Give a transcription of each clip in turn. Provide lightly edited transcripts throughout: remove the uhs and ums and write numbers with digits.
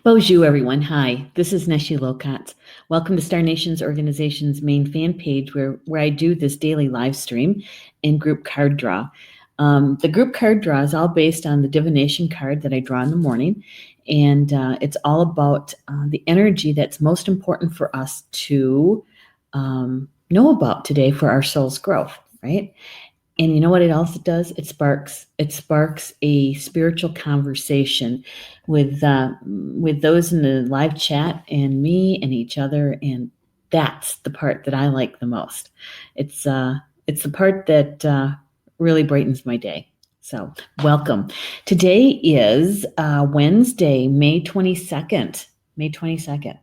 Bonjour, everyone. Hi, this is Neshi Lokotz. Welcome to Star Nations Organization's main fan page where I do this daily live stream and group card draw. The group card draw is all based on the divination card that I draw in the morning, and it's all about the energy that's most important for us to know about today for our soul's growth, right? And you know what it also does? It sparks a spiritual conversation with those in the live chat and me and each other, and that's the part that I like the most. It's the part that really brightens my day. So welcome. Today is Wednesday, May 22nd. May 22nd.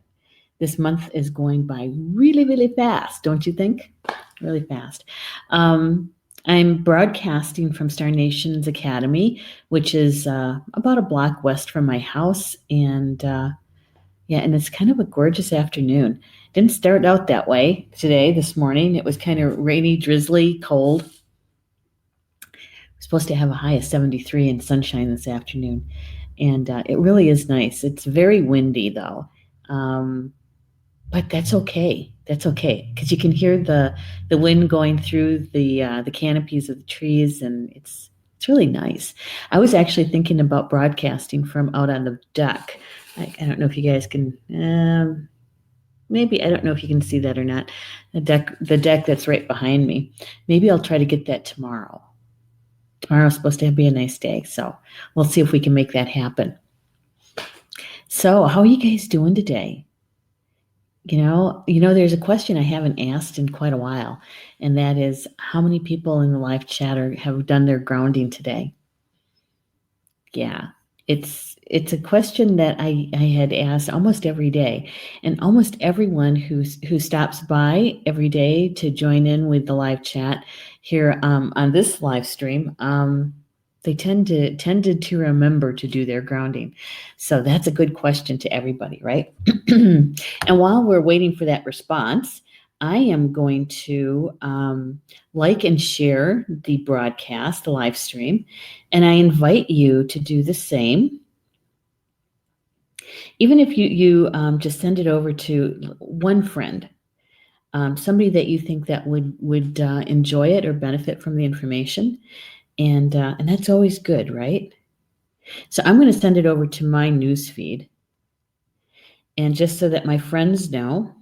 This month is going by really, really fast, don't you think? Really fast. I'm broadcasting from Star Nations Academy, which is about a block west from my house, and and it's kind of a gorgeous afternoon. Didn't start out that way this morning. It was kind of rainy, drizzly, cold. We're supposed to have a high of 73 and sunshine this afternoon, and it really is nice. It's very windy though, but that's okay. That's okay, because you can hear the wind going through the canopies of the trees, and it's really nice. I was actually thinking about broadcasting from out on the deck. I don't know if you guys can. Maybe I don't know if you can see that or not. The deck that's right behind me. Maybe I'll try to get that tomorrow. Tomorrow's supposed to be a nice day, so we'll see if we can make that happen. So, how are you guys doing today? You know, there's a question I haven't asked in quite a while, and that is how many people in the live chat have done their grounding today? Yeah, it's a question that I had asked almost every day, and almost everyone who stops by every day to join in with the live chat here on this live stream, they tended to remember to do their grounding. So that's a good question to everybody, right? And while we're waiting for that response, I am going to like and share the broadcast, the live stream, and I invite you to do the same. Even if you just send it over to one friend, somebody that you think that would enjoy it or benefit from the information. And that's always good, right? So I'm going to send it over to my news feed. And just so that my friends know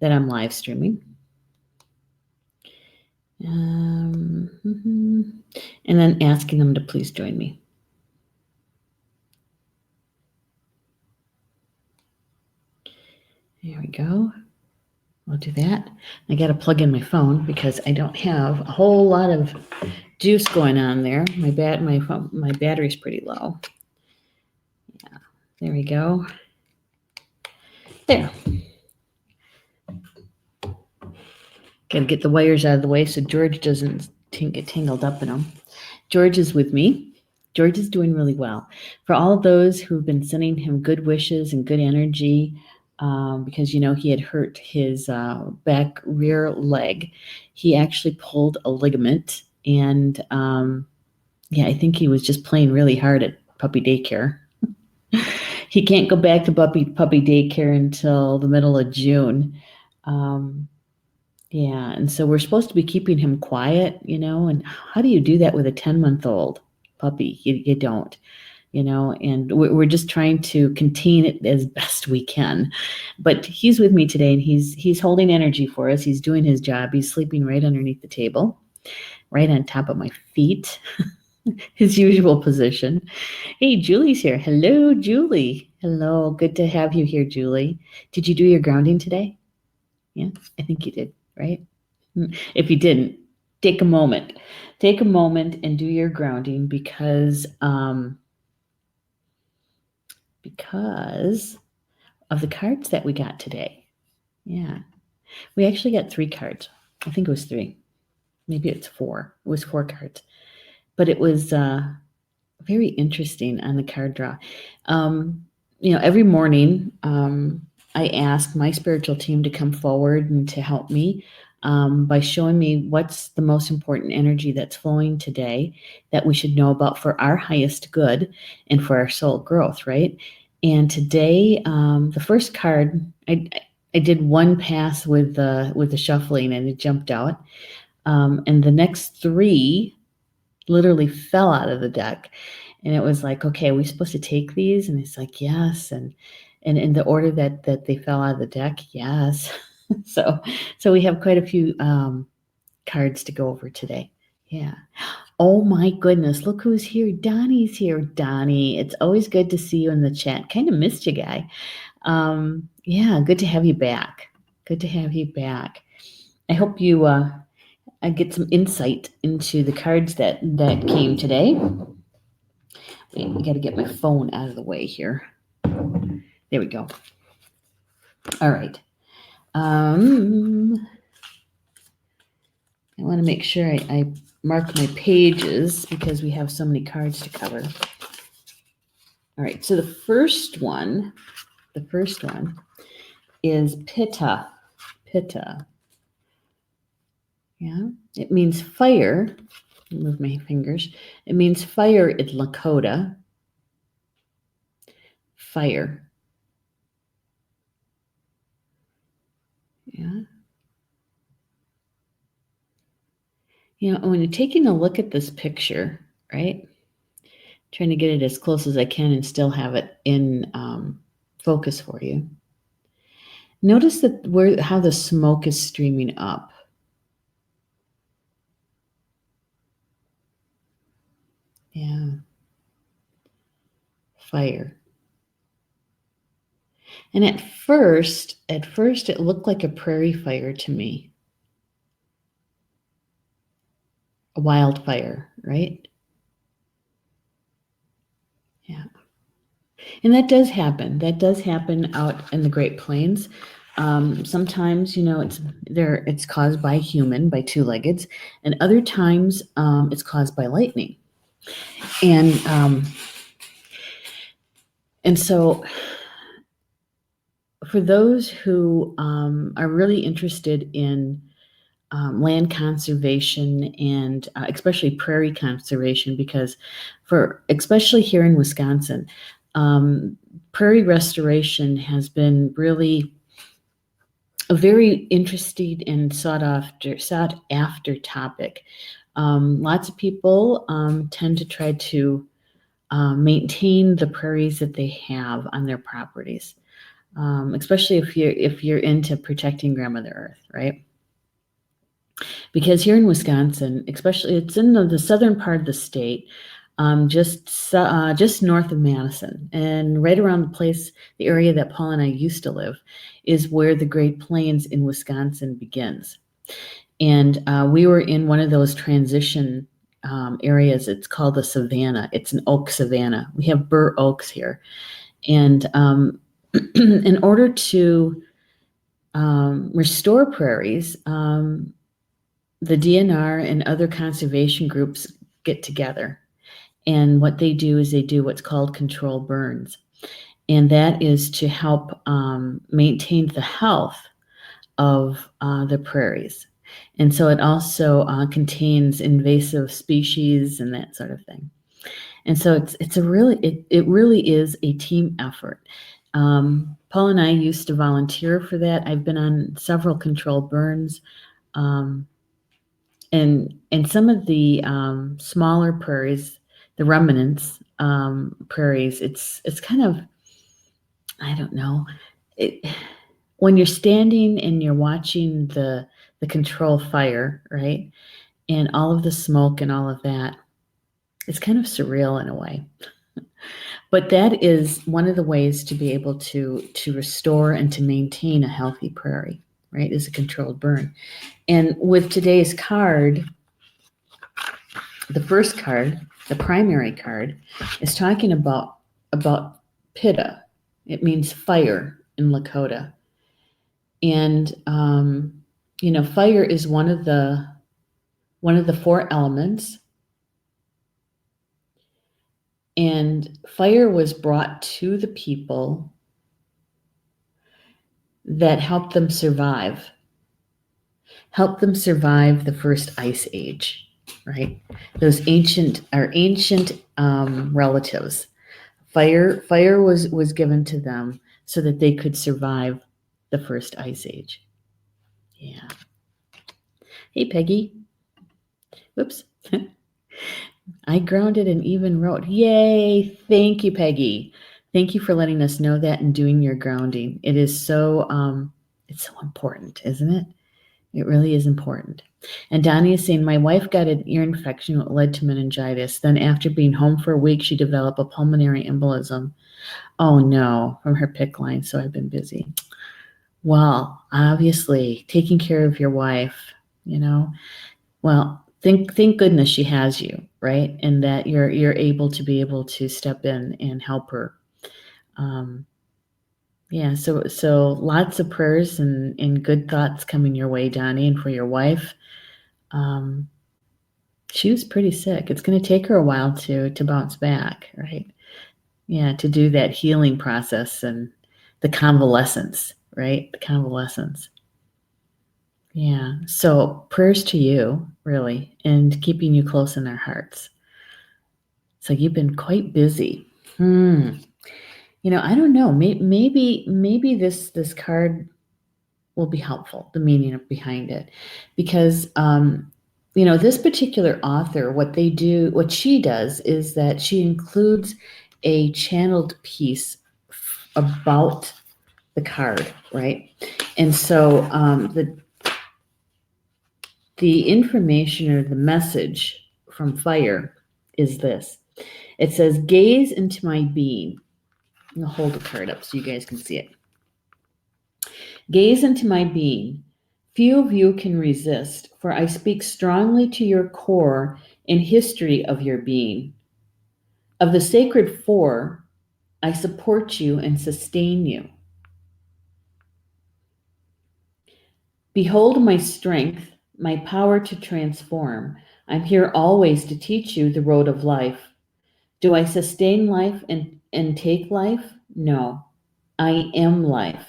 that I'm live streaming. And then asking them to please join me. There we go. I'll do that. I got to plug in my phone because I don't have a whole lot of juice going on there. My battery's pretty low. Yeah, there we go. There. Got to get the wires out of the way so George doesn't get tangled up in them. George is with me. George is doing really well. For all of those who've been sending him good wishes and good energy, because, he had hurt his back rear leg. He actually pulled a ligament, and I think he was just playing really hard at puppy daycare. He can't go back to puppy daycare until the middle of June. And so we're supposed to be keeping him quiet, and how do you do that with a 10-month-old puppy? You don't. And we're just trying to contain it as best we can. But he's with me today, and he's holding energy for us. He's doing his job. He's sleeping right underneath the table, right on top of my feet, his usual position. Hey, Julie's here. Hello, Julie. Hello. Good to have you here, Julie. Did you do your grounding today? Yeah, I think you did, right? If you didn't, take a moment. Take a moment and do your grounding because of the cards that we got today. Yeah. We actually got 3 cards. I think it was 3. Maybe it's 4. It was 4 cards. But it was very interesting on the card draw. Every morning I ask my spiritual team to come forward and to help me by showing me what's the most important energy that's flowing today that we should know about for our highest good and for our soul growth, right? And today, the first card, I did one pass with the shuffling and it jumped out. And the next three literally fell out of the deck. And it was like, okay, are we supposed to take these? And it's like, yes. And in the order that they fell out of the deck, yes. so we have quite a few cards to go over today. Yeah. Oh my goodness, look who's here. Donnie's here. Donnie, it's always good to see you in the chat. Kind of missed you, guy. Yeah, good to have you back. Good to have you back. I hope you get some insight into the cards that came today. Wait, I got to get my phone out of the way here. There we go. All right. I want to make sure I mark my pages because we have so many cards to cover. All right, so the first one is Pita. Pita. Yeah, it means fire. Move my fingers. It means fire in Lakota. Fire. Yeah. You know, when you're taking a look at this picture, right? Trying to get it as close as I can and still have it in focus for you. Notice that how the smoke is streaming up. Yeah. Fire. And at first it looked like a prairie fire to me. A wildfire, right? Yeah. And that does happen. That does happen out in the Great Plains. Sometimes, you know, it's caused by human, by two-leggeds, and other times it's caused by lightning. And so for those who are really interested in land conservation and especially prairie conservation, because especially here in Wisconsin, prairie restoration has been really a very interesting and sought after topic. Lots of people tend to try to maintain the prairies that they have on their properties, especially if you're into protecting Grandmother Earth, right? Because here in Wisconsin, especially, it's in the southern part of the state, just north of Madison, and right around the area that Paul and I used to live, is where the Great Plains in Wisconsin begins. And we were in one of those transition areas. It's called the savanna. It's an oak savanna. We have bur oaks here. And in order to restore prairies, the DNR and other conservation groups get together. And what they do is they do what's called control burns. And that is to help maintain the health of the prairies. And so it also contains invasive species and that sort of thing. And so it really is a team effort. Paul and I used to volunteer for that. I've been on several control burns. And some of the smaller prairies, the remnants prairies, it's kind of, I don't know, when you're standing and you're watching the control fire, right, and all of the smoke and all of that, it's kind of surreal in a way. But that is one of the ways to be able to restore and to maintain a healthy prairie, right, is a controlled burn. And with today's card, the first card, the primary card, is talking about Pita. It means fire in Lakota. And you know, fire is one of the four elements. And fire was brought to the people that helped them survive the first ice age, right? Those ancient relatives, Fire was given to them so that they could survive the first ice age. Yeah. Hey, Peggy. Whoops. I grounded and even wrote. Yay. Thank you, Peggy. Thank you for letting us know that and doing your grounding. It is so, it's so important, isn't it? It really is important. And Donnie is saying, my wife got an ear infection that led to meningitis. Then after being home for a week, she developed a pulmonary embolism. Oh no, from her PICC line, so I've been busy. Well, obviously, taking care of your wife, well, thank goodness she has you, right? And that you're able to step in and help her. Yeah, so lots of prayers and good thoughts coming your way, Donnie, and for your wife. She was pretty sick. It's going to take her a while to bounce back, right? Yeah, to do that healing process and the convalescence, right? The convalescence. Yeah, so prayers to you, really, and keeping you close in our hearts. So you've been quite busy. I don't know. Maybe this card will be helpful, the meaning behind it, because this particular author, what she does is that she includes a channeled piece about the card, right? And so the information or the message from fire is this. It says, gaze into my being. I'm going to hold the card up so you guys can see it. Gaze into my being. Few of you can resist, for I speak strongly to your core and history of your being. Of the sacred four, I support you and sustain you. Behold my strength, my power to transform. I'm here always to teach you the road of life. Do I sustain life and take life? No, I am life.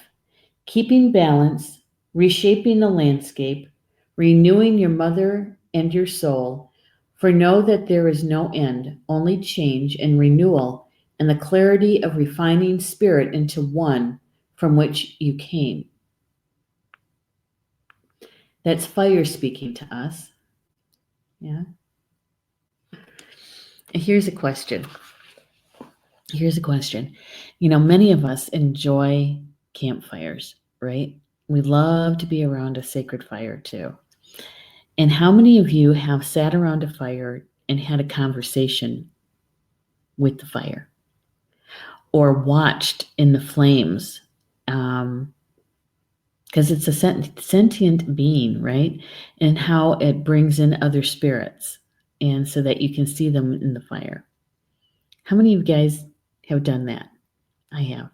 Keeping balance, reshaping the landscape, renewing your mother and your soul. For know that there is no end, only change and renewal, and the clarity of refining spirit into one from which you came. That's fire speaking to us. Yeah. Here's a question. Many of us enjoy campfires, right? We love to be around a sacred fire too. And how many of you have sat around a fire and had a conversation with the fire? Or watched in the flames? Because it's a sentient being, right? And how it brings in other spirits, and so that you can see them in the fire. How many of you guys have done that? I have.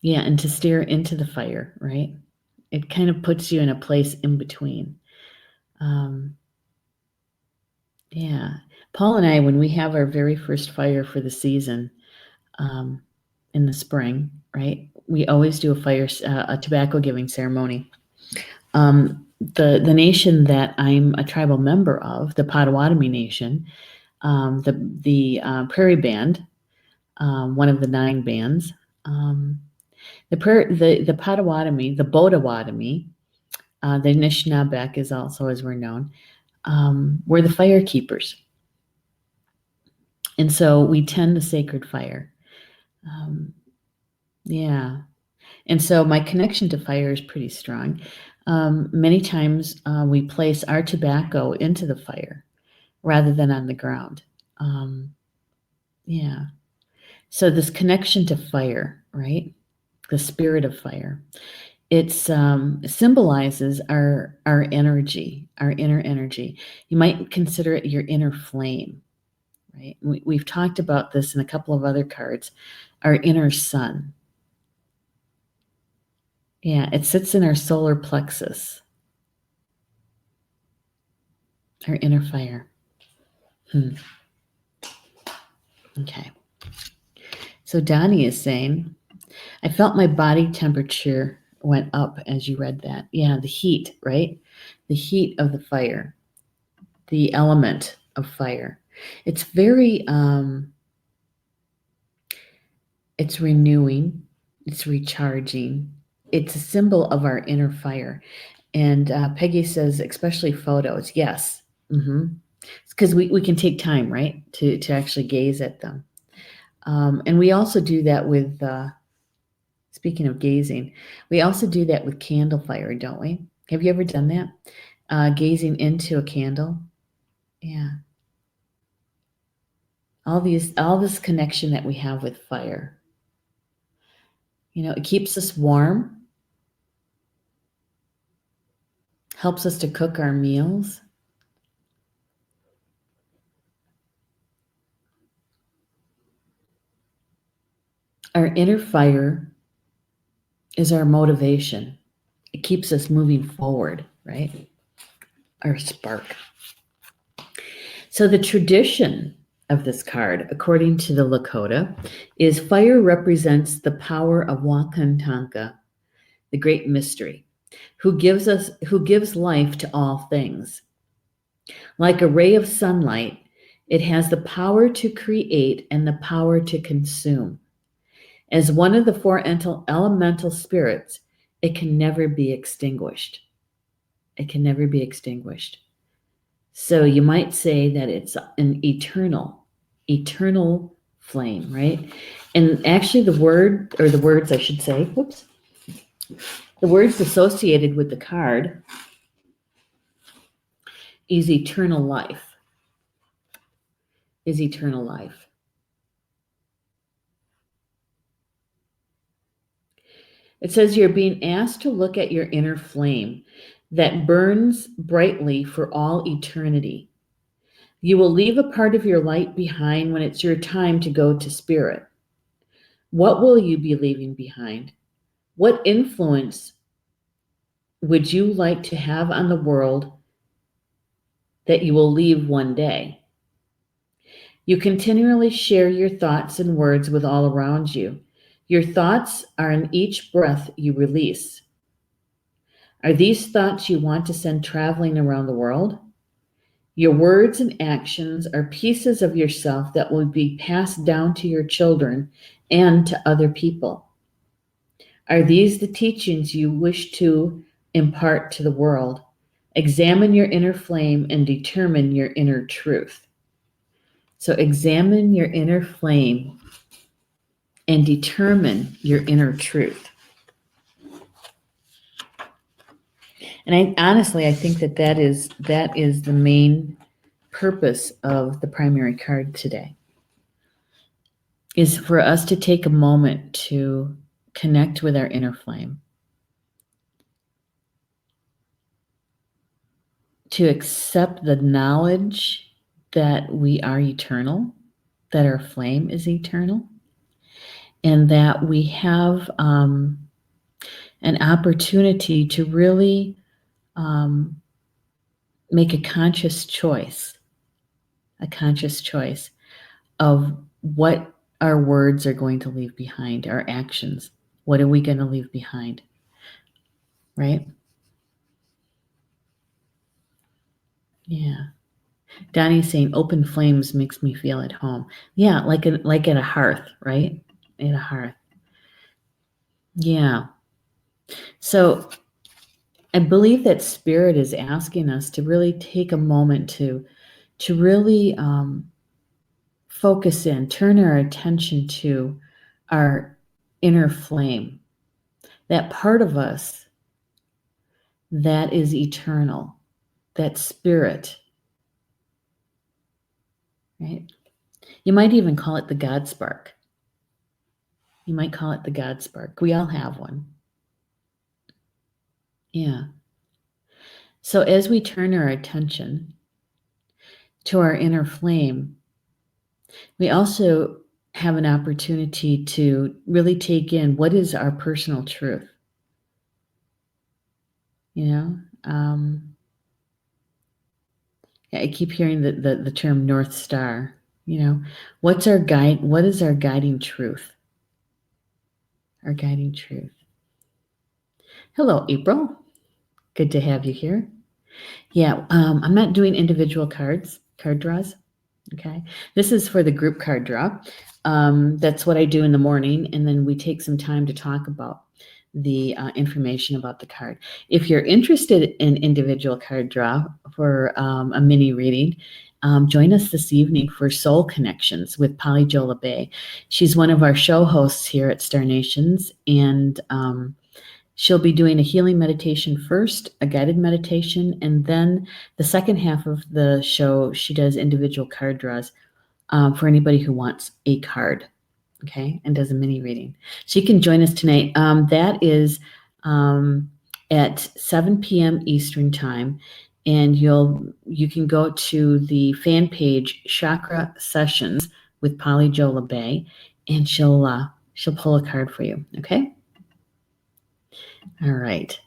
Yeah, and to stare into the fire, right? It kind of puts you in a place in between. Yeah. Paul and I, when we have our very first fire for the season, in the spring, right? We always do a tobacco giving ceremony. The nation that I'm a tribal member of, the Potawatomi Nation, the Prairie Band, one of the 9 bands, the Potawatomi, the Potawatomi, the Anishinaabeg is also as we're known, we're the fire keepers. And so we tend the sacred fire. Yeah. And so my connection to fire is pretty strong. Many times we place our tobacco into the fire rather than on the ground. Yeah. So this connection to fire, right? The spirit of fire. It symbolizes our energy, our inner energy. You might consider it your inner flame, right? We've talked about this in a couple of other cards, our inner sun. Yeah, it sits in our solar plexus, our inner fire. Okay. So Donnie is saying, I felt my body temperature went up as you read that. Yeah, the heat, right? The heat of the fire, the element of fire. It's very It's renewing. It's recharging. It's a symbol of our inner fire. And Peggy says, especially photos. Yes. Mm-hmm. Because we can take time, right, to actually gaze at them. And we also do that with, speaking of gazing, we also do that with candle fire, don't we? Have you ever done that? Gazing into a candle? Yeah. All this connection that we have with fire. You know, it keeps us warm, helps us to cook our meals. Our inner fire is our motivation. It keeps us moving forward, right? Our spark. So the tradition of this card, according to the Lakota, is fire represents the power of Wakantanka, the great mystery, who gives life to all things. Like a ray of sunlight, it has the power to create and the power to consume. As one of the four elemental spirits, it can never be extinguished. It can never be extinguished. So you might say that it's an eternal flame, right? And actually the words I should say, the words associated with the card is eternal life. Is eternal life. It says you're being asked to look at your inner flame that burns brightly for all eternity. You will leave a part of your light behind when it's your time to go to spirit. What will you be leaving behind? What influence would you like to have on the world that you will leave one day? You continually share your thoughts and words with all around you. Your thoughts are in each breath you release. Are these thoughts you want to send traveling around the world? Your words and actions are pieces of yourself that will be passed down to your children and to other people. Are these the teachings you wish to impart to the world? Examine your inner flame and determine your inner truth. So examine your inner flame and determine your inner truth. And I think that is the main purpose of the primary card today, is for us to take a moment to connect with our inner flame, to accept the knowledge that we are eternal, that our flame is eternal, and that we have an opportunity to really make a conscious choice of what our words are going to leave behind, our actions. What are we going to leave behind? Right? Yeah. Donnie's saying open flames makes me feel at home. Yeah, like at a hearth, right? At a hearth. Yeah. So I believe that Spirit is asking us to really take a moment to really focus in, turn our attention to our inner flame, that part of us that is eternal, that spirit, right? You might even call it the God spark. You might call it the God spark. We all have one. Yeah. So as we turn our attention to our inner flame, we also have an opportunity to really take in what is our personal truth. You know, I keep hearing the term North Star. You know, what's our guide? What is our guiding truth? Our guiding truth. Hello, April. Good to have you here. Yeah, I'm not doing individual card draws. Okay, this is for the group card draw. That's what I do in the morning, and then we take some time to talk about the information about the card. If you're interested in individual card draw for a mini reading, join us this evening for Soul Connections with Polly Jola Bay. She's one of our show hosts here at Star Nations, and she'll be doing a healing meditation first, a guided meditation, and then the second half of the show, she does individual card draws for anybody who wants a card, okay, and does a mini reading. So you can join us tonight. That is at 7 p.m. Eastern Time, and you can go to the fan page Chakra Sessions with Polly Jola Bay, and she'll pull a card for you, okay? All right.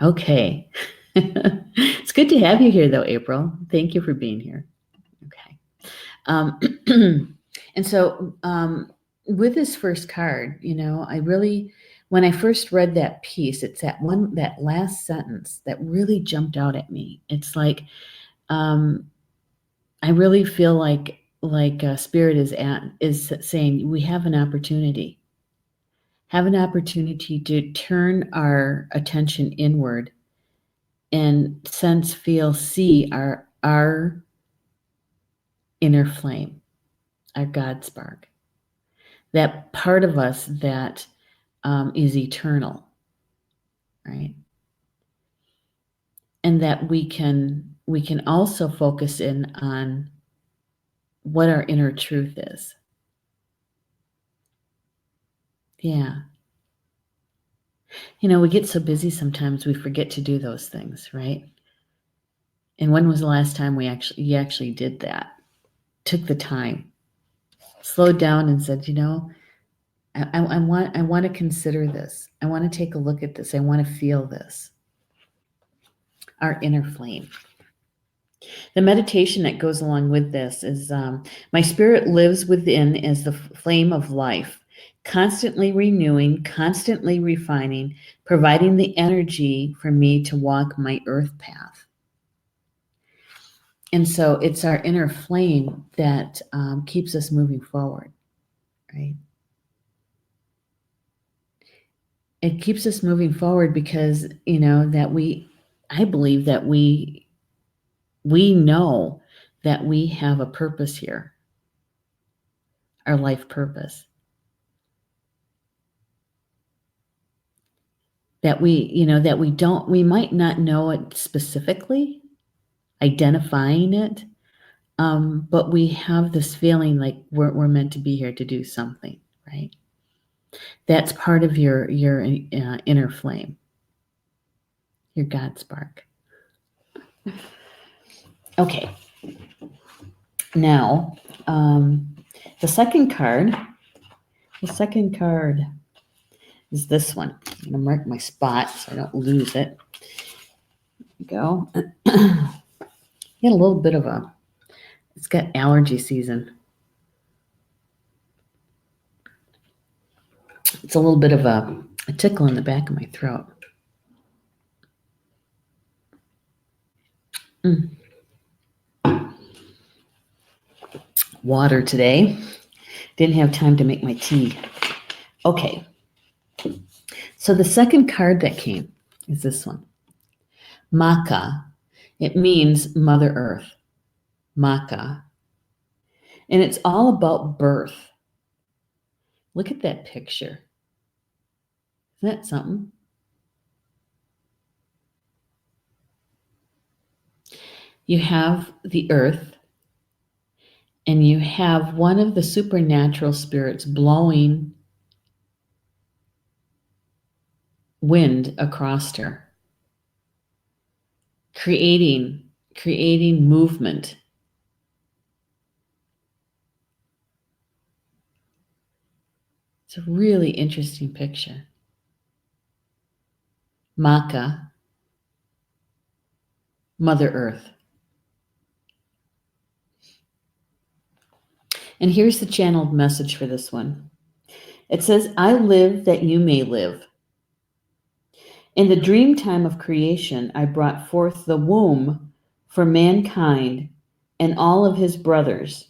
Okay. It's good to have you here, though, April. Thank you for being here. Okay. And so with this first card, when I first read that piece, it's that last sentence that really jumped out at me. It's like, I really feel like Spirit is saying we have an opportunity to turn our attention inward and sense, feel, see our inner flame, our God spark, that part of us that is eternal, right? And that we can also focus in on what our inner truth is. Yeah. We get so busy sometimes we forget to do those things, right? And when was the last time you actually did that? Took the time, slowed down and said, I want to consider this. I want to take a look at this. I want to feel this. Our inner flame. The meditation that goes along with this is my spirit lives within as the flame of life, constantly renewing, constantly refining, providing the energy for me to walk my earth path. And so it's our inner flame that keeps us moving forward, right? It keeps us moving forward because, I believe that we know that we have a purpose here, our life purpose. That we might not know it specifically, identifying it, but we have this feeling like we're meant to be here to do something, right? That's part of your inner flame, your God spark. Okay. Now, the second card is this one. I'm going to mark my spot so I don't lose it. There we go. Get a little bit of it's got allergy season. It's a little bit of a tickle in the back of my throat. Water today. Didn't have time to make my tea. Okay. So the second card that came is this one. Maka. It means Mother Earth. Maka. And it's all about birth. Look at that picture. Isn't that something? You have the earth, and you have one of the supernatural spirits blowing wind across her, creating movement. It's a really interesting picture. Maka, Mother Earth. And here's the channeled message for this one. It says, I live that you may live. In the dream time of creation, I brought forth the womb for mankind and all of his brothers.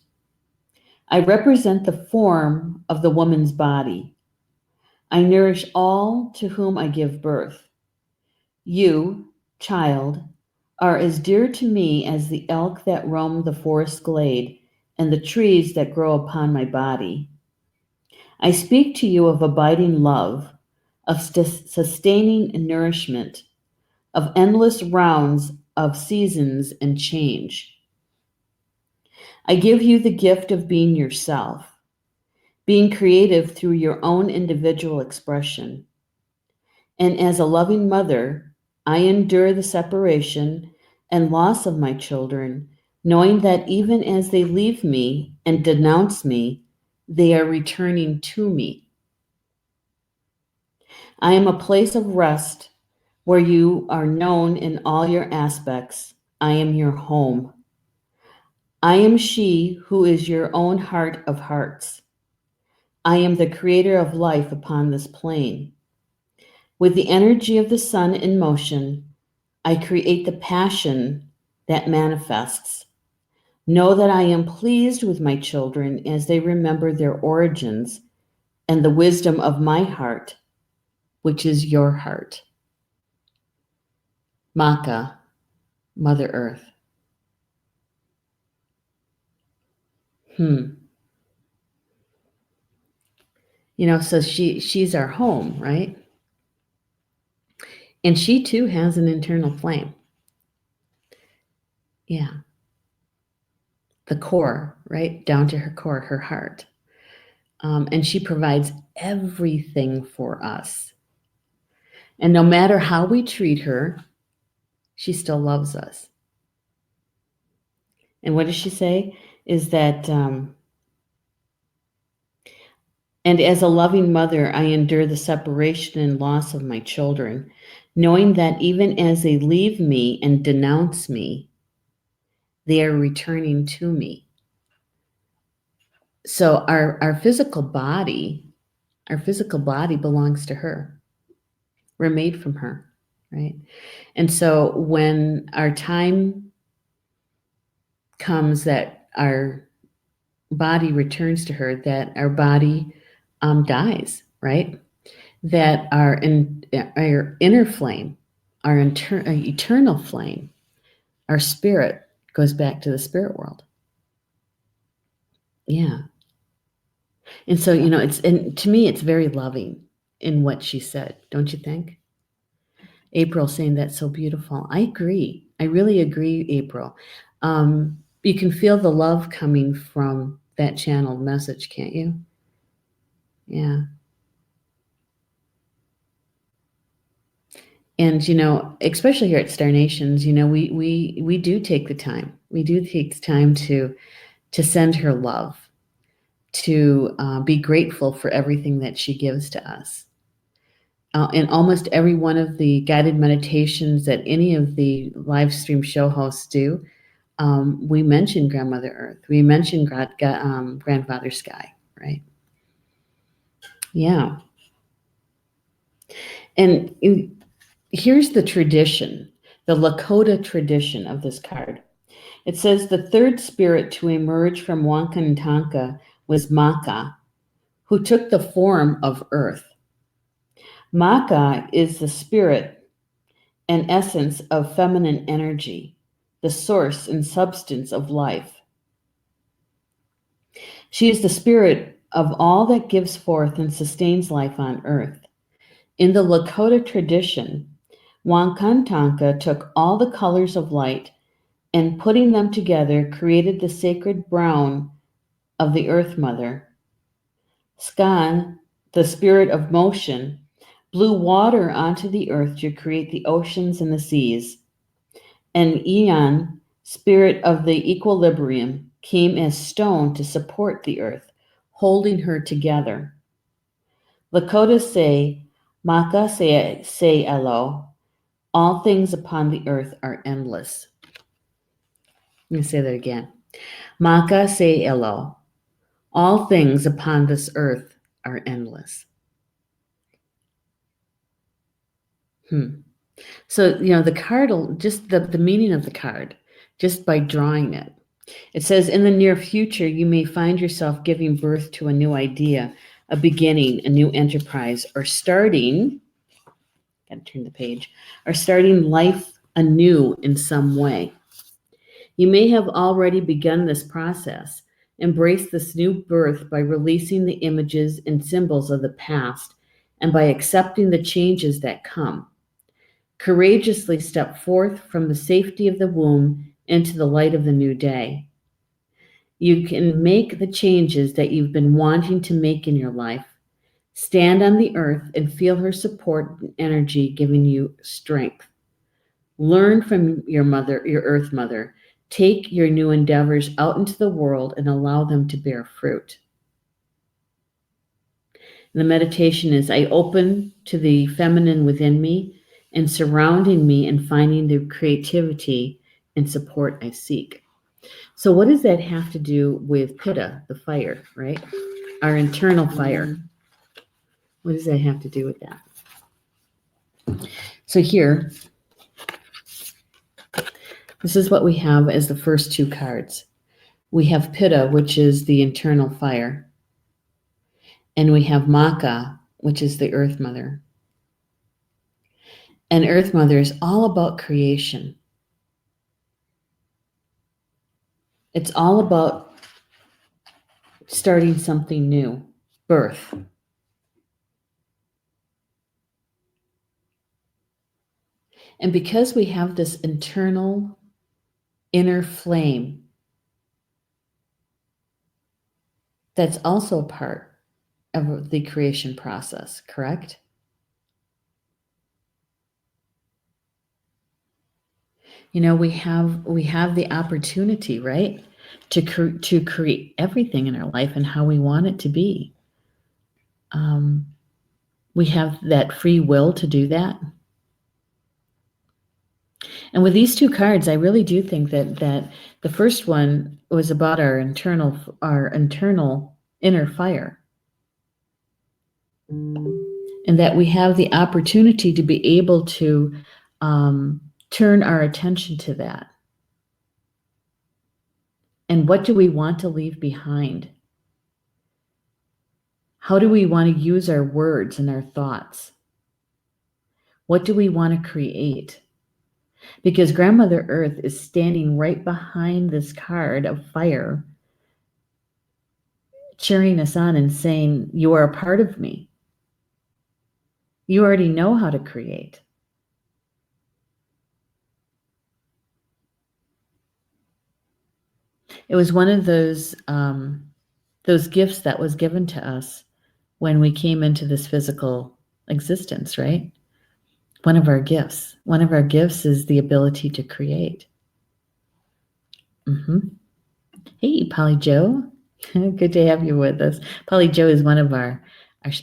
I represent the form of the woman's body. I nourish all to whom I give birth. You, child, are as dear to me as the elk that roam the forest glade and the trees that grow upon my body. I speak to you of abiding love, of sustaining nourishment, of endless rounds of seasons and change. I give you the gift of being yourself, being creative through your own individual expression. And as a loving mother, I endure the separation and loss of my children, knowing that even as they leave me and denounce me, they are returning to me. I am a place of rest where you are known in all your aspects. I am your home. I am she who is your own heart of hearts. I am the creator of life upon this plane. With the energy of the sun in motion, I create the passion that manifests. Know that I am pleased with my children as they remember their origins and the wisdom of my heart, which is your heart. Maka, Mother Earth. So she's our home, right? And she too has an internal flame. Yeah. The core, right? Down to her core, her heart. And she provides everything for us. And no matter how we treat her, she still loves us. And what does she say? Is that, and as a loving mother, I endure the separation and loss of my children, knowing that even as they leave me and denounce me, they are returning to me. So our physical body belongs to her. We're made from her, right? And so when our time comes that our body returns to her, that our body dies, right? That our inner flame, our eternal flame, our spirit goes back to the spirit world. Yeah. And so, and to me, it's very loving in what she said, don't you think? April saying that's so beautiful. I agree. I really agree, April. You can feel the love coming from that channeled message, can't you? Yeah. And especially here at Star Nations, we do take the time. We do take the time to send her love, to be grateful for everything that she gives to us. In almost every one of the guided meditations that any of the live stream show hosts do, we mention Grandmother Earth. We mention Grandfather Sky, right? Yeah. And here's the tradition, the Lakota tradition of this card. It says the third spirit to emerge from Wakantanka was Maka, who took the form of Earth. Maka is the spirit and essence of feminine energy, the source and substance of life. She is the spirit of all that gives forth and sustains life on Earth. In the Lakota tradition, Wakantanka took all the colors of light and putting them together created the sacred brown of the Earth Mother. Skan, the spirit of motion, blew water onto the earth to create the oceans and the seas. And Ian, spirit of the equilibrium, came as stone to support the earth, holding her together. Lakotas say, Maka say elo, all things upon the earth are endless. Let me say that again. Maka say elo, all things upon this earth are endless. So, the card, just the meaning of the card, just by drawing it, It says, in the near future, you may find yourself giving birth to a new idea, a beginning, a new enterprise, or gotta turn the page, or starting life anew in some way. You may have already begun this process. Embrace this new birth by releasing the images and symbols of the past and by accepting the changes that come. Courageously step forth from the safety of the womb into the light of the new day. You can make the changes that you've been wanting to make in your life. Stand on the earth and feel her support and energy giving you strength. Learn from your mother, your earth mother. Take your new endeavors out into the world and allow them to bear fruit. And the meditation is, I open to the feminine within me and surrounding me and finding the creativity and support I seek. So what does that have to do with Pita, the fire, right? Our internal fire. What does that have to do with that? So here, this is what we have as the first two cards. We have Pita, which is the internal fire. And we have Maka, which is the Earth Mother. And Earth Mother is all about creation. It's all about starting something new, birth. And because we have this internal inner flame, that's also part of the creation process, correct? You know, we have the opportunity, right, to create everything in our life and how we want it to be. We have that free will to do that. And with these two cards, I really do think that the first one was about our internal inner fire. And that we have the opportunity to be able to turn our attention to that. And what do we want to leave behind? How do we want to use our words and our thoughts? What do we want to create? Because Grandmother Earth is standing right behind this card of fire, cheering us on and saying, you are a part of me. You already know how to create. It was one of those gifts that was given to us when we came into this physical existence, right? One of our gifts. One of our gifts is the ability to create. Hey, Polly Joe. Good to have you with us. Polly Joe is one of our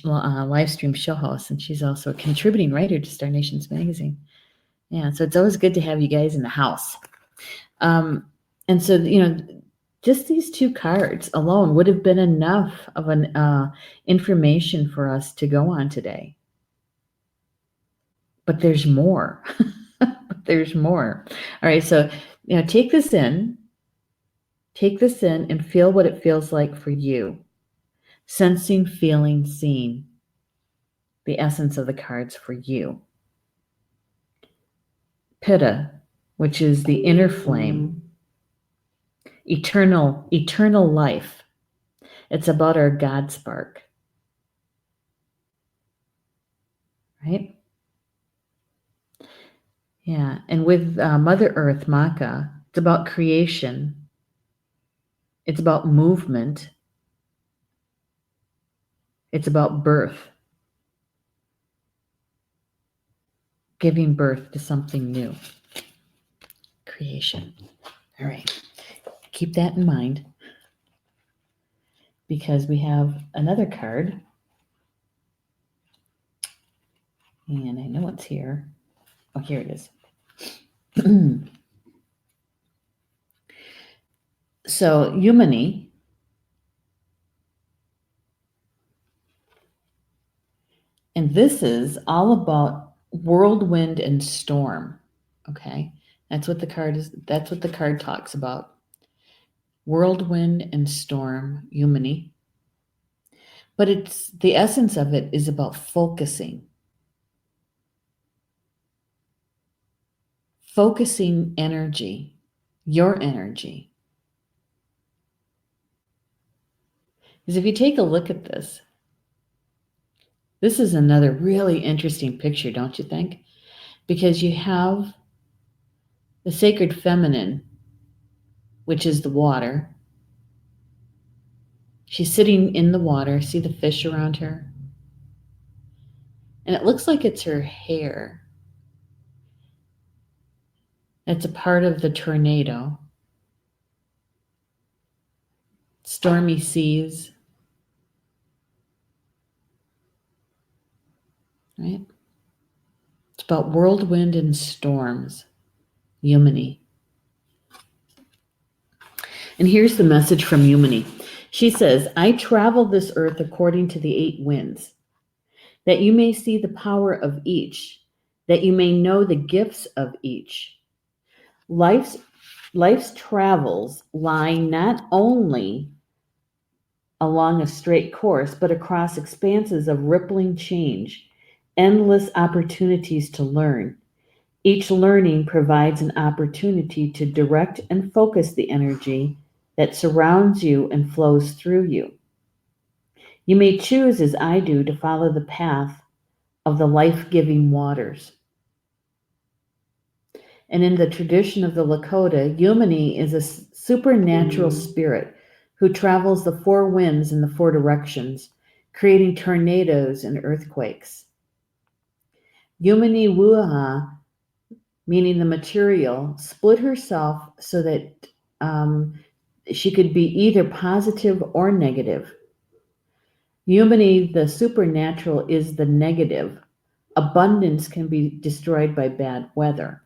live stream show hosts, and she's also a contributing writer to Star Nations magazine. Yeah, so it's always good to have you guys in the house. And so, you know, just these two cards alone would have been enough of an information for us to go on today. But there's more. There's more. All right, so, you know, take this in and feel what it feels like for you. Sensing, feeling, seeing the essence of the cards for you. Pita, which is the inner flame, eternal life. It's about our God spark, right? Yeah, and with Mother Earth, Maka, it's about creation. It's about movement. It's about birth. Giving birth to something new. Creation. All right. Keep that in mind because we have another card. And I know it's here. Oh, here it is. So, Yumeni. And this is all about Whirlwind and Storm. Okay. That's what the card talks about. Whirlwind and Storm, Yumeni. But it's the essence of it is about focusing. Focusing energy, your energy. Because if you take a look at this is another really interesting picture, don't you think? Because you have the sacred feminine, which is the water. She's sitting in the water. See the fish around her? And it looks like it's her hair. It's a part of the tornado. Stormy seas. Right? It's about whirlwind and storms. Yumeni. And here's the message from Yumeni. She says, I travel this earth according to the 8 winds, that you may see the power of each, that you may know the gifts of each. Life's travels lie not only along a straight course, but across expanses of rippling change, endless opportunities to learn. Each learning provides an opportunity to direct and focus the energy that surrounds you and flows through you. You may choose, as I do, to follow the path of the life-giving waters. And in the tradition of the Lakota, Yumeni is a supernatural spirit who travels the 4 winds in the 4 directions, creating tornadoes and earthquakes. Yumeni Wuha, meaning the material, split herself so that she could be either positive or negative. Yumeni, the supernatural, is the negative. Abundance can be destroyed by bad weather.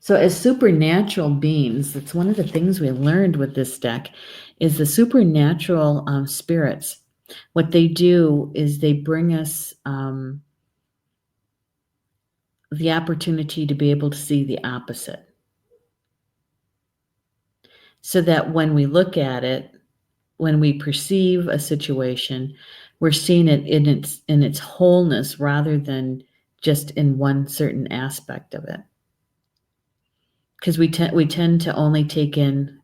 So as supernatural beings, that's one of the things we learned with this deck, is the supernatural spirits. What they do is they bring us the opportunity to be able to see the opposite. So that when we look at it, when we perceive a situation, we're seeing it in its wholeness rather than just in one certain aspect of it. Because we tend to only take in,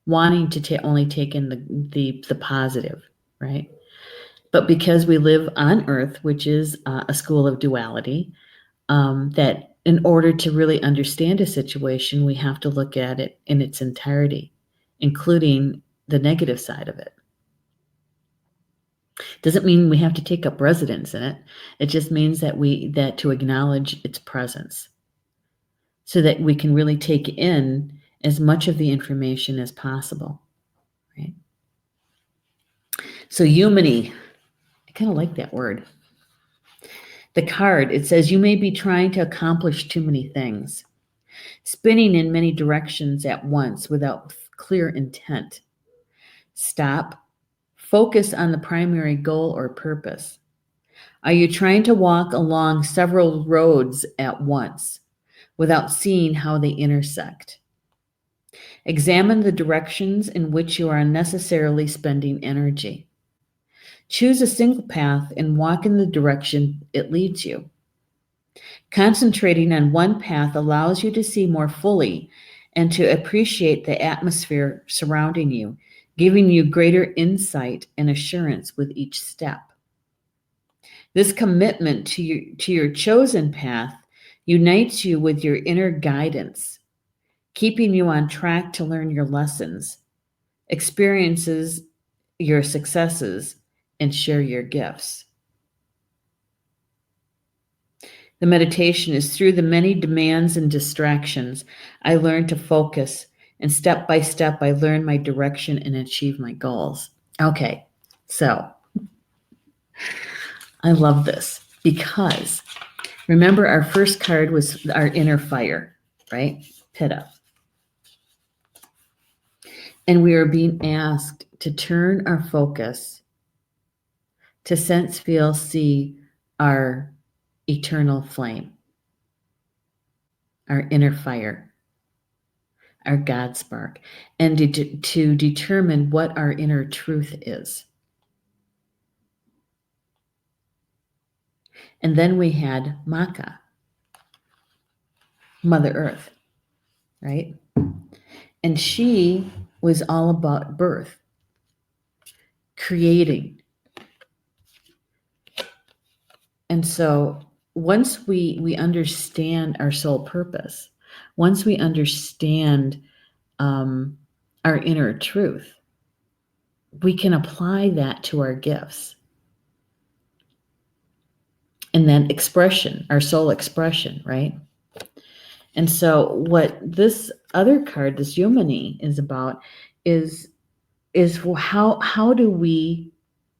wanting to only take in the positive, right? But because we live on Earth, which is a school of duality, that in order to really understand a situation, we have to look at it in its entirety, including the negative side of it. Doesn't mean we have to take up residence in it. It just means that to acknowledge its presence, so that we can really take in as much of the information as possible, right? So Yumeni, I kind of like that word. The card, it says, you may be trying to accomplish too many things, spinning in many directions at once without clear intent. Stop. Focus on the primary goal or purpose. Are you trying to walk along several roads at once without seeing how they intersect? Examine the directions in which you are unnecessarily spending energy. Choose a single path and walk in the direction it leads you. Concentrating on one path allows you to see more fully and to appreciate the atmosphere surrounding you, giving you greater insight and assurance with each step. This commitment to your chosen path unites you with your inner guidance, keeping you on track to learn your lessons, experiences your successes, and share your gifts. The meditation is through the many demands and distractions, I learn to focus, and step by step, I learn my direction and achieve my goals. Okay, so I love this because remember our first card was our inner fire, right? Pita. And we are being asked to turn our focus to sense, feel, see our eternal flame, our inner fire, our God spark, and to determine what our inner truth is. And then we had Maka, Mother Earth, right? And she was all about birth, creating. And so once we understand our soul purpose, once we understand our inner truth, we can apply that to our gifts. And then expression, our soul expression, right? And so what this other card, this Yumeni, is about is how do we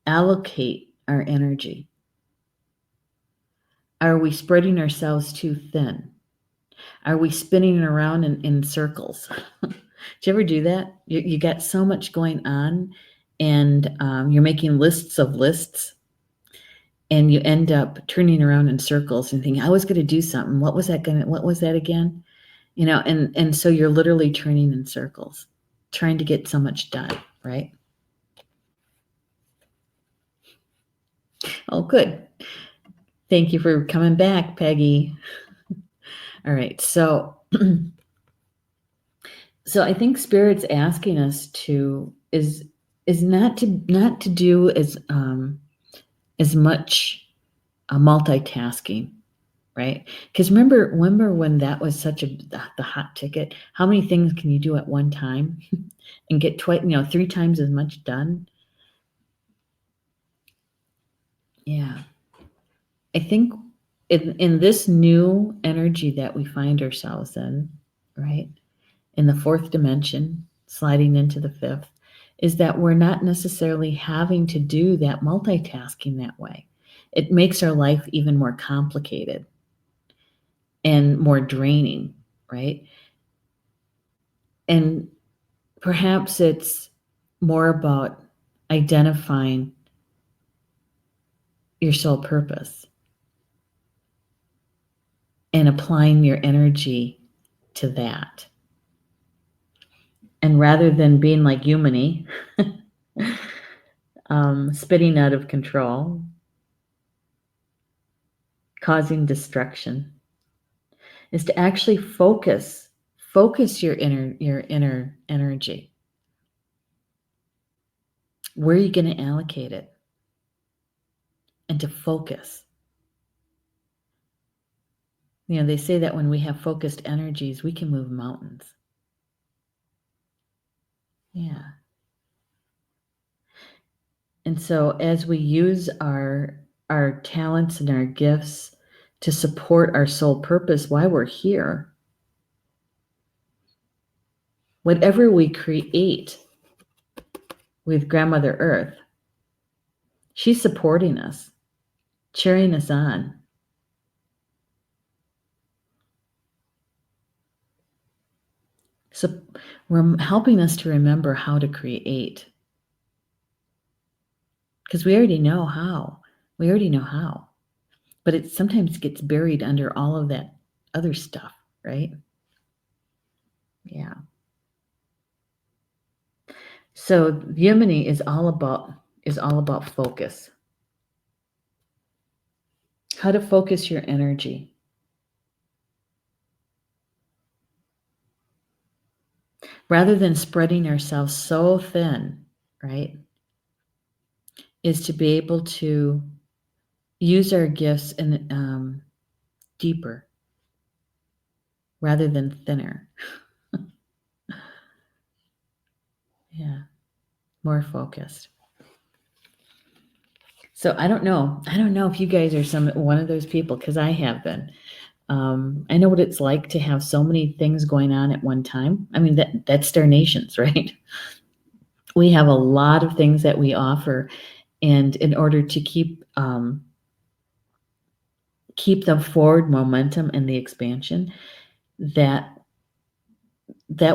allocate our energy? Are we spreading ourselves too thin? Are we spinning around in circles? Did you ever do that? You got so much going on, and you're making lists of lists, and you end up turning around in circles and thinking, I was going to do something. What was that again? And so you're literally turning in circles, trying to get so much done, right? Oh, good. Thank you for coming back, Peggy. All right. So I think Spirit's asking us is not to do as much multitasking, right? Because remember when that was such the hot ticket. How many things can you do at one time and get 3 times as much done? Yeah, I think in this new energy that we find ourselves in, right, in the 4th dimension, sliding into the 5th, is that we're not necessarily having to do that multitasking that way. It makes our life even more complicated and more draining, right? And perhaps it's more about identifying your soul purpose and applying your energy to that. And rather than being like Yumeni, spitting out of control, causing destruction, is to actually focus your inner energy. Where are you going to allocate it? And to focus. They say that when we have focused energies, we can move mountains. Yeah. And so as we use our talents and our gifts to support our soul purpose while we're here, whatever we create with Grandmother Earth, she's supporting us, cheering us on. So we're helping us to remember how to create. Because we already know how. But it sometimes gets buried under all of that other stuff, right? Yeah. So Yumeni is all about focus. How to focus your energy. Rather than spreading ourselves so thin, right? Is to be able to use our gifts in deeper rather than thinner. Yeah, more focused. So I don't know if you guys are one of those people, because I have been. I know what it's like to have so many things going on at one time. I mean, that's Star Nations, right? We have a lot of things that we offer, and in order to keep the forward momentum and the expansion, that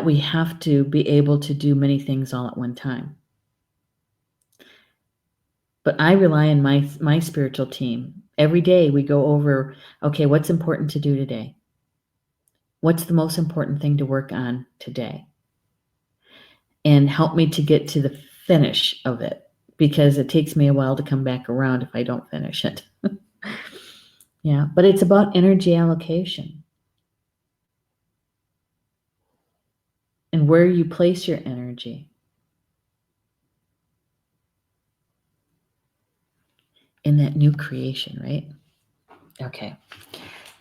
we have to be able to do many things all at one time. But I rely on my spiritual team. Every day we go over, okay, what's important to do today? What's the most important thing to work on today? And help me to get to the finish of it, because it takes me a while to come back around if I don't finish it. Yeah, but it's about energy allocation and where you place your energy in that new creation, right? Okay,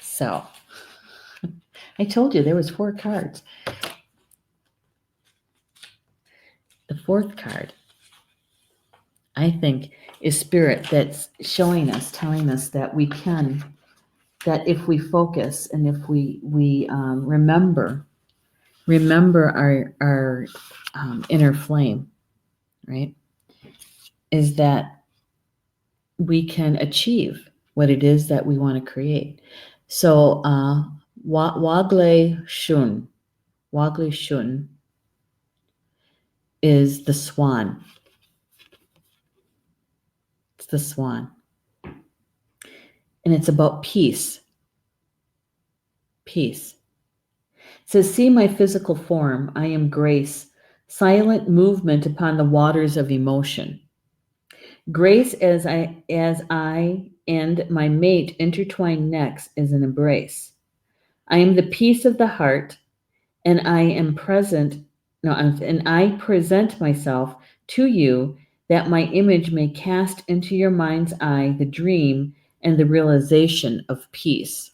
so I told you there was 4 cards. The 4th card, I think, is Spirit that's showing us, telling us that we can, that if we focus and if we remember our inner flame, right, is that we can achieve what it is that we want to create. So Wagle Shun is the swan. It's the swan. And it's about peace. Peace. It says, see my physical form, I am grace, silent movement upon the waters of emotion. Grace as I and my mate intertwine necks is an embrace. I am the peace of the heart, and and I present myself to you that my image may cast into your mind's eye the dream and the realization of peace.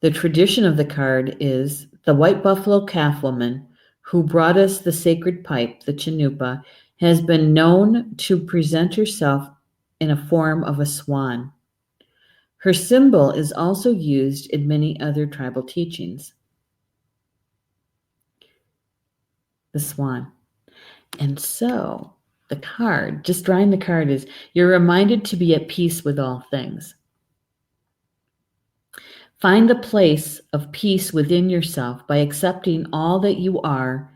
The tradition of the card is the white buffalo calf woman who brought us the sacred pipe, the chanupa, has been known to present herself in a form of a swan. Her symbol is also used in many other tribal teachings. The swan. And so the card, just drawing the card, is you're reminded to be at peace with all things. Find the place of peace within yourself by accepting all that you are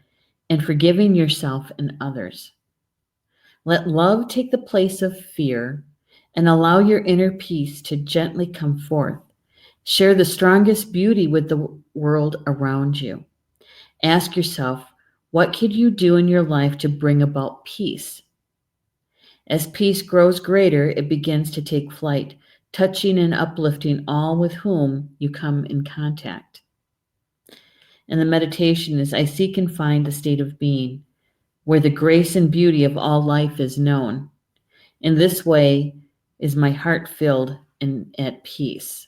and forgiving yourself and others. Let love take the place of fear and allow your inner peace to gently come forth. Share the strongest beauty with the world around you. Ask yourself, what could you do in your life to bring about peace? As peace grows greater, it begins to take flight, touching and uplifting all with whom you come in contact. And the meditation is, I seek and find a state of being where the grace and beauty of all life is known. In this way is my heart filled and at peace.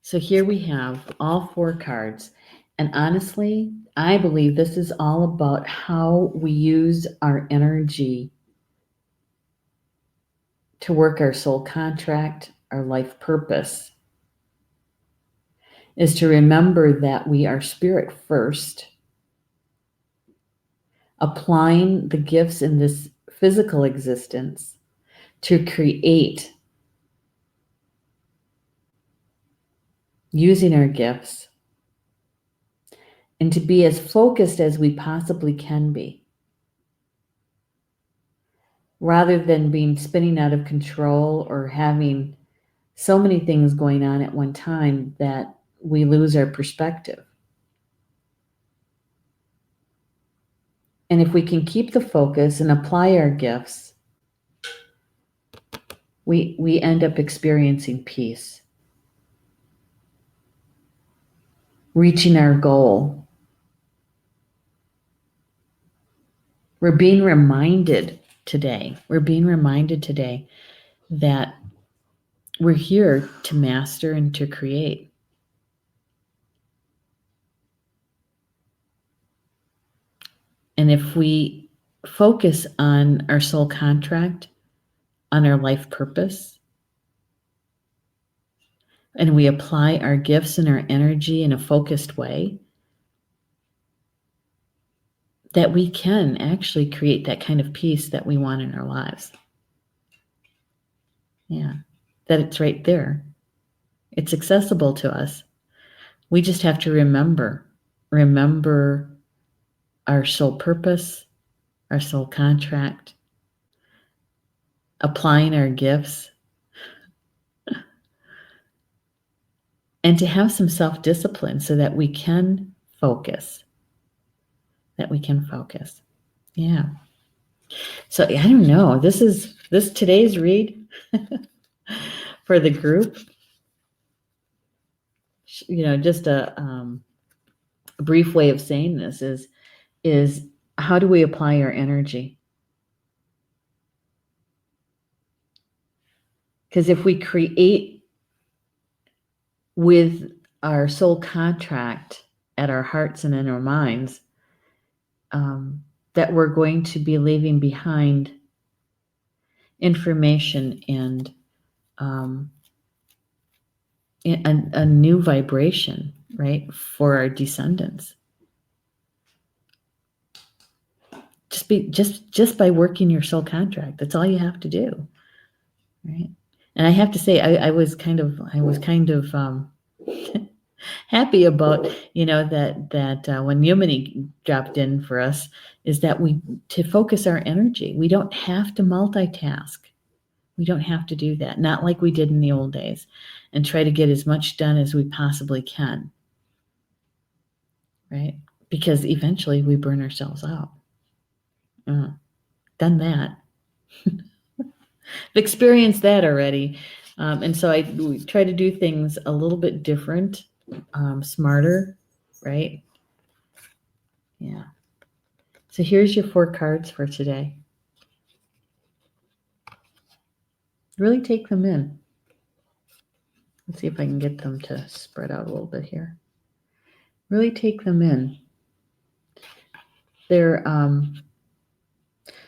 So here we have all 4 cards. And honestly, I believe this is all about how we use our energy to work our soul contract, our life purpose, is to remember that we are spirit first, applying the gifts in this physical existence to create, using our gifts, and to be as focused as we possibly can be, rather than being spinning out of control or having so many things going on at one time that we lose our perspective. And if we can keep the focus and apply our gifts, we end up experiencing peace, reaching our goal. We're being reminded today that we're here to master and to create. And if we focus on our soul contract, on our life purpose, and we apply our gifts and our energy in a focused way, that we can actually create that kind of peace that we want in our lives. Yeah, that it's right there. It's accessible to us. We just have to remember our soul purpose, our soul contract, applying our gifts, and to have some self-discipline so that we can focus. Yeah. So I don't know. This today's read for the group. Just a brief way of saying this is how do we apply our energy? Because if we create with our soul contract at our hearts and in our minds, that we're going to be leaving behind information and a new vibration, right, for our descendants. Just by working your soul contract, that's all you have to do, right? And I have to say, I was kind of happy about that when Yumeni dropped in for us, is that to focus our energy. We don't have to multitask. We don't have to do that, not like we did in the old days, and try to get as much done as we possibly can, right? Because eventually we burn ourselves out. Done that. Experienced that already. And so we try to do things a little bit different, smarter, right? Yeah. So here's your 4 cards for today. Really take them in. Let's see if I can get them to spread out a little bit here. Really take them in. They're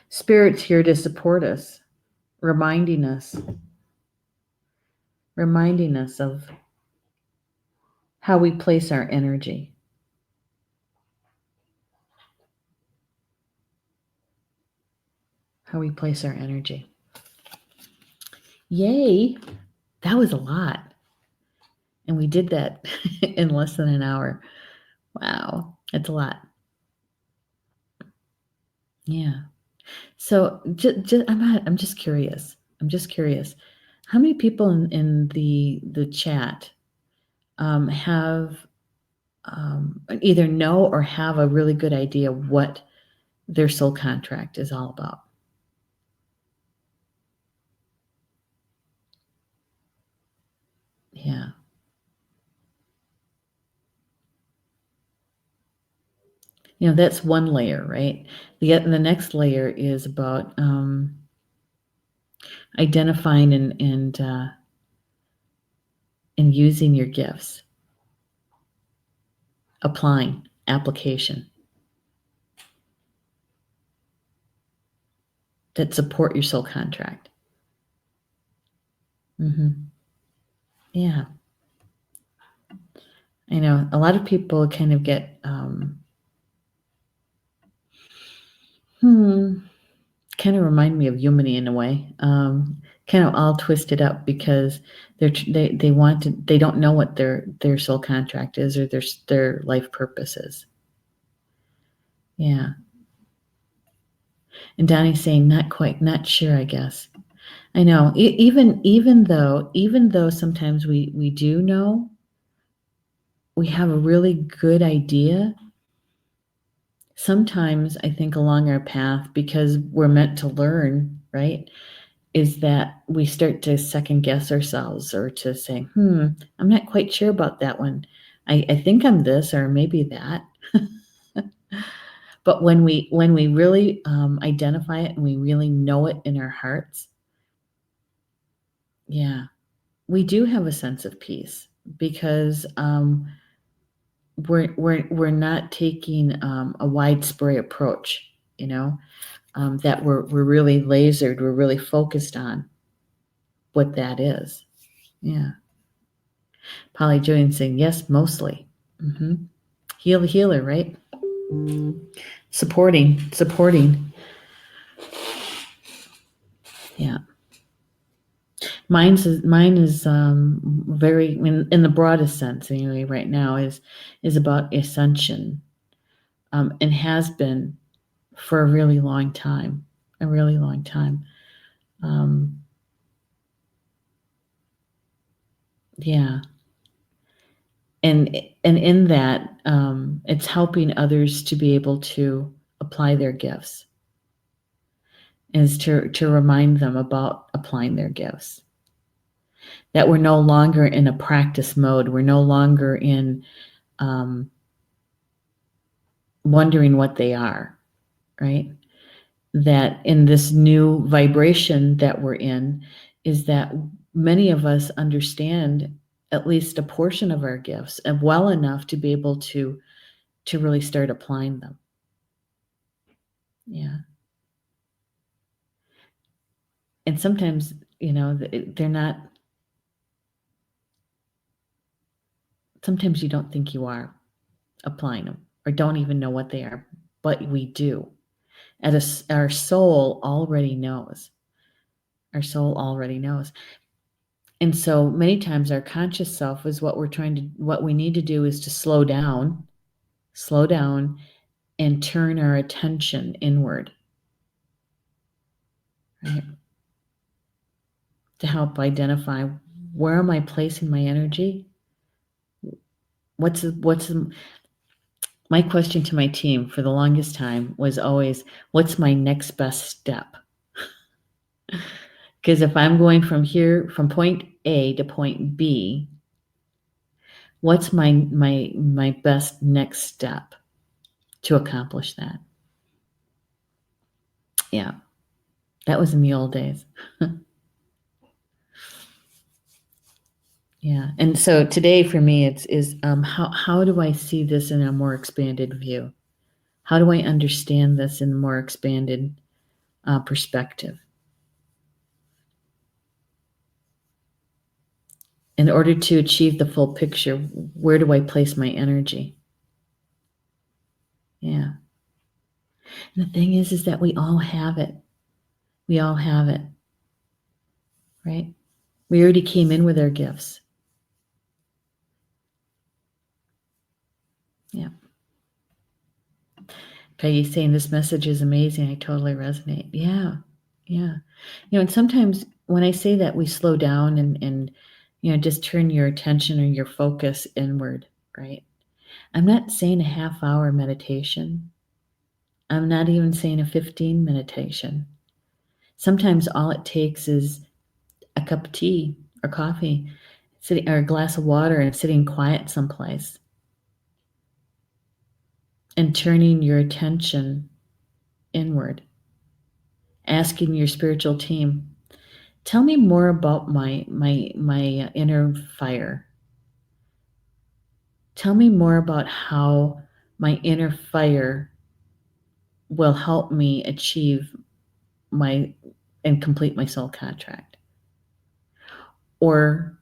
spirits here to support us, reminding us of how we place our energy. How we place our energy. Yay! That was a lot. And we did that in less than an hour. Wow, that's a lot. Yeah. So I'm just curious. How many people in the chat have either know or have a really good idea what their soul contract is all about? Yeah. That's one layer, right? The next layer is about identifying and using your gifts, application that support your soul contract. Yeah. I know a lot of people kind of get kind of remind me of Yumeni in a way, kind of all twisted up because they don't know what their soul contract is or their life purpose is. Yeah. And Donnie's saying not sure, I guess. I know. Even though sometimes we do know, we have a really good idea. Sometimes I think along our path, because we're meant to learn, right, is that we start to second guess ourselves or to say, I'm not quite sure about that one. I think I'm this or maybe that. But when we really identify it and we really know it in our hearts, yeah, we do have a sense of peace because we're not taking a widespread approach, that we're really lasered, we're really focused on what that is. Yeah. Polly Julian saying yes, mostly. Healer, right? Supporting. Yeah. Mine is very in the broadest sense anyway right now is about ascension, and has been for a really long time. Yeah. and in that, it's helping others to be able to apply their gifts, is to remind them about applying their gifts. That we're no longer in a practice mode. We're no longer in wondering what they are, right? That in this new vibration that we're in, is that many of us understand at least a portion of our gifts and well enough to be able to really start applying them. Yeah. And sometimes, they're not, sometimes you don't think you are applying them or don't even know what they are, but we do. Our soul already knows. Our soul already knows. And so many times our conscious self is what we need to do is to slow down and turn our attention inward, right? To help identify, where am I placing my energy? My question to my team for the longest time was always, what's my next best step? Because if I'm going from point A to point B, what's my best next step to accomplish that? Yeah, that was in the old days. Yeah, and so today for me, is how do I see this in a more expanded view? How do I understand this in a more expanded perspective? In order to achieve the full picture, where do I place my energy? Yeah. And the thing is that we all have it. We all have it, right? We already came in with our gifts. Yeah. Peggy's saying this message is amazing. I totally resonate. Yeah. Yeah. And sometimes when I say that, we slow down and just turn your attention or your focus inward, right? I'm not saying a half-hour meditation. I'm not even saying a 15 meditation. Sometimes all it takes is a cup of tea or coffee, or a glass of water, and sitting quiet someplace and turning your attention inward, asking your spiritual team, tell me more about my inner fire. Tell me more about how my inner fire will help me achieve and complete my soul contract. Or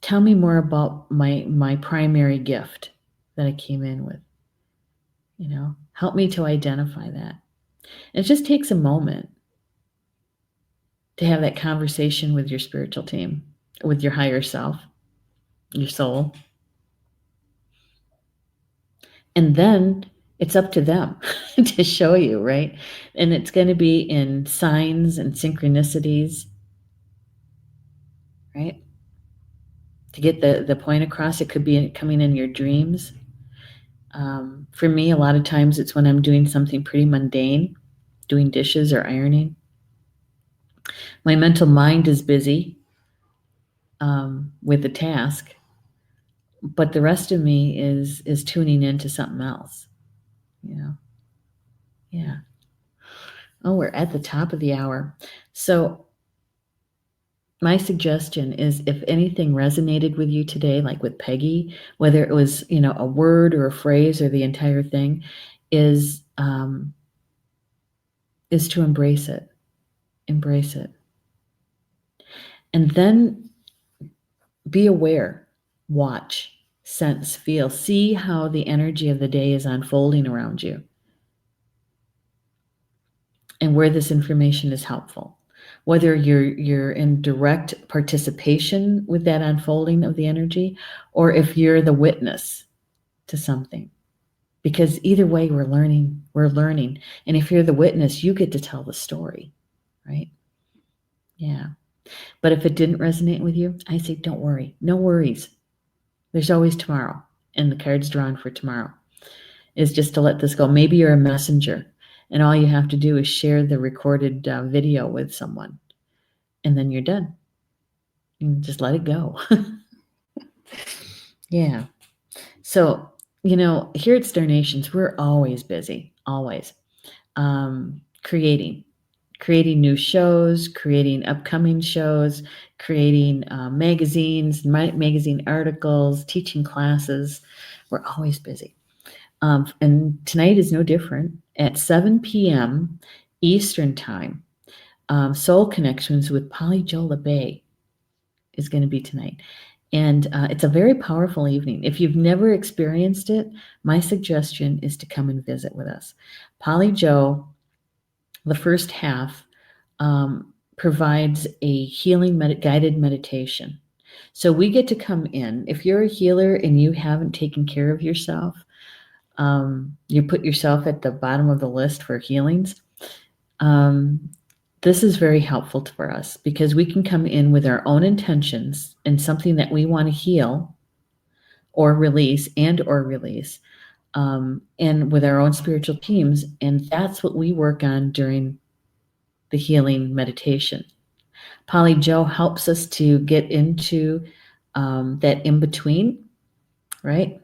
tell me more about my primary gift that I came in with. Help me to identify that. It just takes a moment to have that conversation with your spiritual team, with your higher self, your soul. And then it's up to them to show you, right? And it's going to be in signs and synchronicities, right? To get the point across, it could be coming in your dreams. For me, a lot of times it's when I'm doing something pretty mundane, doing dishes or ironing. My mental mind is busy with the task, but the rest of me is tuning into something else. Yeah. Oh, we're at the top of the hour. So my suggestion is, if anything resonated with you today, like with Peggy, whether it was, a word or a phrase or the entire thing, is to embrace it. Embrace it. And then be aware, watch, sense, feel, see how the energy of the day is unfolding around you and where this information is helpful. Whether you're in direct participation with that unfolding of the energy, or if you're the witness to something. Because either way, we're learning. And if you're the witness, you get to tell the story, right? Yeah. But if it didn't resonate with you, I say, don't worry. No worries. There's always tomorrow, and the cards drawn for tomorrow is just to let this go. Maybe you're a messenger, and all you have to do is share the recorded video with someone, and then you're done. You just let it go. Yeah. So, here at Star Nations, we're always busy, always creating new shows, creating upcoming shows, creating magazines, magazine articles, teaching classes. We're always busy. And tonight is no different. At 7 p.m. Eastern Time, Soul Connections with Polly Jo LeBay is going to be tonight. And it's a very powerful evening. If you've never experienced it, my suggestion is to come and visit with us. Polly Jo, the first half, provides a healing guided meditation. So we get to come in. If you're a healer and you haven't taken care of yourself, you put yourself at the bottom of the list for healings. This is very helpful for us because we can come in with our own intentions and something that we want to heal or release and with our own spiritual teams. And that's what we work on during the healing meditation. Polly Jo helps us to get into that in between, right?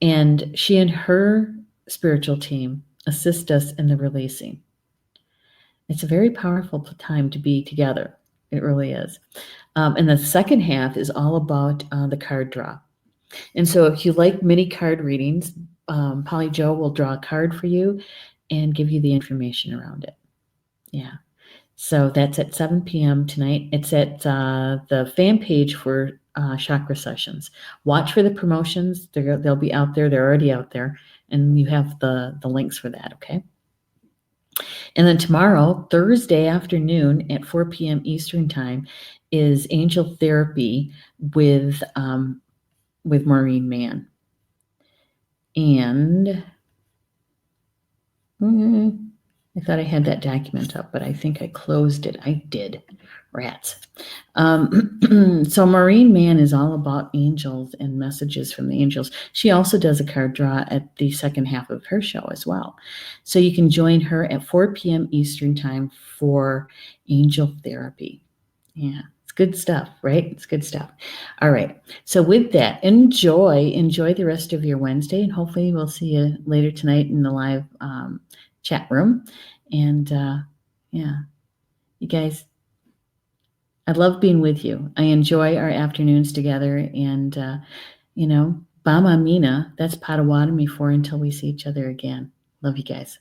And she and her spiritual team assist us in the releasing. It's a very powerful time to be together. It really is. And the second half is all about the card draw. And so if you like mini card readings, Polly Jo will draw a card for you and give you the information around it. Yeah. So that's at 7 p.m. tonight. It's at the fan page for chakra sessions. Watch for the promotions. They'll be out there. They're already out there. And you have the links for that, okay? And then tomorrow, Thursday afternoon at 4 p.m. Eastern Time, is Angel Therapy with Maureen Mann. And I thought I had that document up, but I think I closed it. I did. Rats. So Maureen Mann is all about angels and messages from the angels. She also does a card draw at the second half of her show as well. So you can join her at 4 p.m. Eastern Time for Angel Therapy. Yeah, it's good stuff, right? It's good stuff. All right. So with that, enjoy the rest of your Wednesday, and hopefully we'll see you later tonight in the live chat room. And yeah, you guys, I love being with you. I enjoy our afternoons together. And, Bama Mina, that's Potawatomi for until we see each other again. Love you guys.